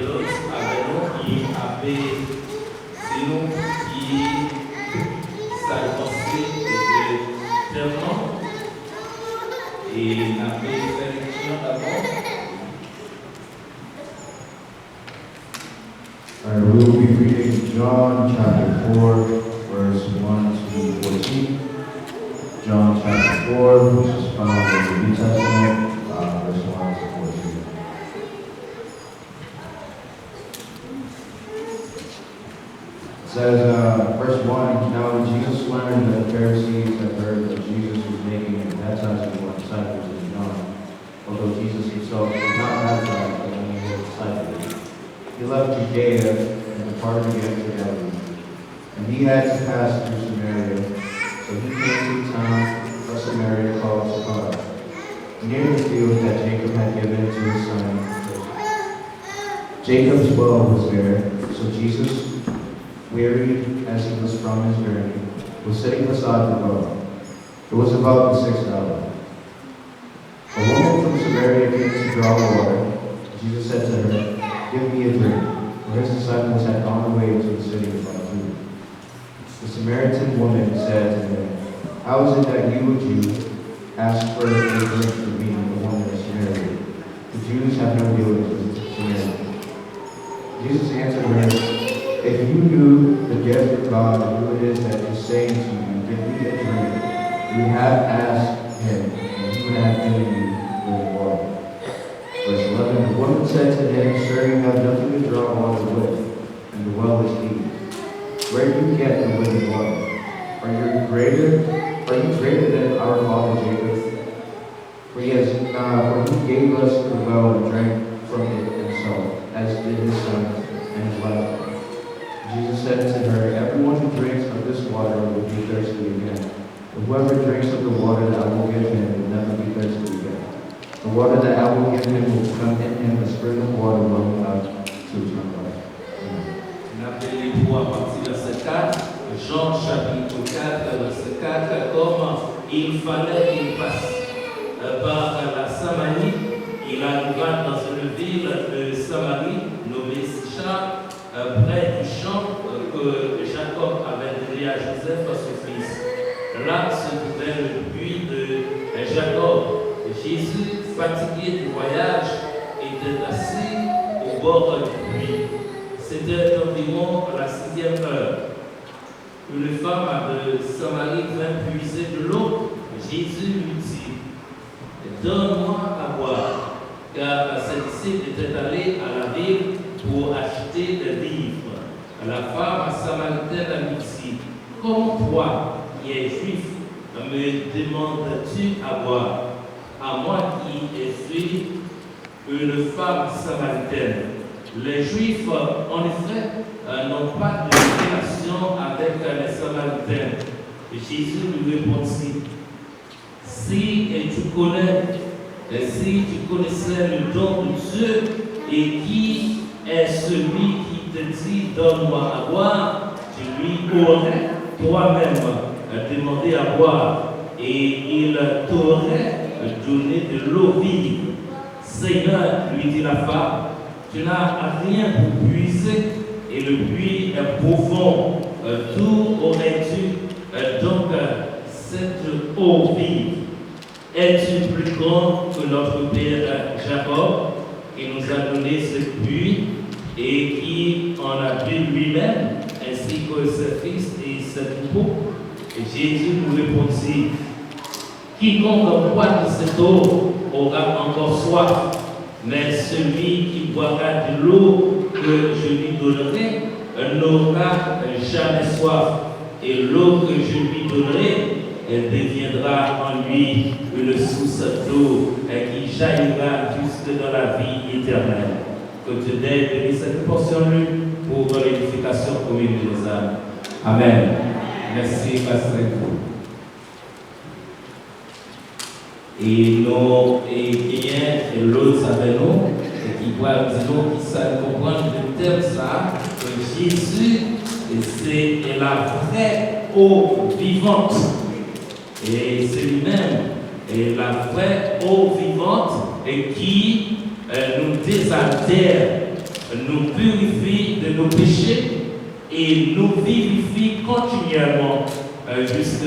l'autre avec nous qui avait c'est nous qui s'est pensé de tellement et n'a fait sélection d'abord. We will be reading John chapter 4, verse 1 to 14. John chapter 4, which is found in the New Testament, verse 1 to 14. It says, verse 1, Now when Jesus learned that the Pharisees had heard that Jesus was making and baptizing more disciples than John, although Jesus himself did not baptize but only his disciples, he left Judea and departed again to Galilee. And he had to pass through Samaria. So he came to the town of Samaria called Sychar, near the field that Jacob had given to his son. Jacob's well was there. So Jesus, wearied as he was from his journey, was sitting beside the well. It was about the 6th hour. A woman from Samaria came to draw water. Jesus said to her, Give me a drink, for his disciples had gone away to the city to buy food. The Samaritan woman said to him, How is it that you, a Jew, ask for a drink from me, a woman of Samaria? The Jews have no dealings with Samaritans. Jesus answered her, If you knew the gift of God and who it is that is saying to you, Give me a drink, you would have asked him, and he would have given you living water. Verse 11, the woman said to him, Sir, you have nothing to draw water with, and the well is deep. Where do you get the living water? Are you greater than our father Jacob? For he gave us the well and drank from it himself, as did his son and his livestock. Jesus said to her, Everyone who drinks of this water will be thirsty again. But whoever drinks of the water that I will give him will never be thirsty again. The water that I will give him will become in him a spring of water welling up to eternal life. Pour à partir de verset 4, Jean chapitre 4, verset 4, comme il fallait qu'il passe par la Samarie, il arriva dans une ville de Samarie nommée Sychar, près du champ que Jacob avait donné à Joseph, son fils. Là se trouvait le puits de Jacob. Jésus, fatigué du voyage, était assis au bord du puits. C'était environ la 6e heure. Une femme de Samarie vint puiser de l'eau. Jésus lui dit, Donne-moi à boire, car ses disciples étaient allés à la ville pour acheter des livres. La femme samaritaine lui dit, Comment toi, qui es juif, me demandes-tu à boire? À moi qui suis une femme samaritaine. Les Juifs, en effet, n'ont pas de relation avec les Samaritains. Et Jésus lui répondit, si tu connaissais le don de Dieu et qui est celui qui te dit donne-moi à boire, tu lui aurais toi-même demandé à boire et il t'aurait donné de l'eau vive. Seigneur, lui dit la femme, tu n'as rien pour puiser et le puits est profond. D'où aurais-tu donc cette eau vive? Es-tu plus grand que notre père Jacob qui nous a donné ce puits et qui en a bu lui-même ainsi que ses fils et ses troupeaux? Et Jésus nous répondit, quiconque boit de cette eau aura encore soif. Mais celui qui boira de l'eau que je lui donnerai n'aura jamais soif. Et l'eau que je lui donnerai deviendra en lui une source d'eau qui jaillira jusque dans la vie éternelle. Que Dieu bénisse cette portion pour l'édification commune de nos âmes. Amen. Merci, Pasteur. Et nous, et l'autre avec nous, et qui voit nous qui savent comprendre le thème ça, que Jésus, c'est la vraie eau vivante. Et c'est lui-même, et la vraie eau vivante, et qui nous désaltère, nous purifie de nos péchés et nous vivifie continuellement jusqu'à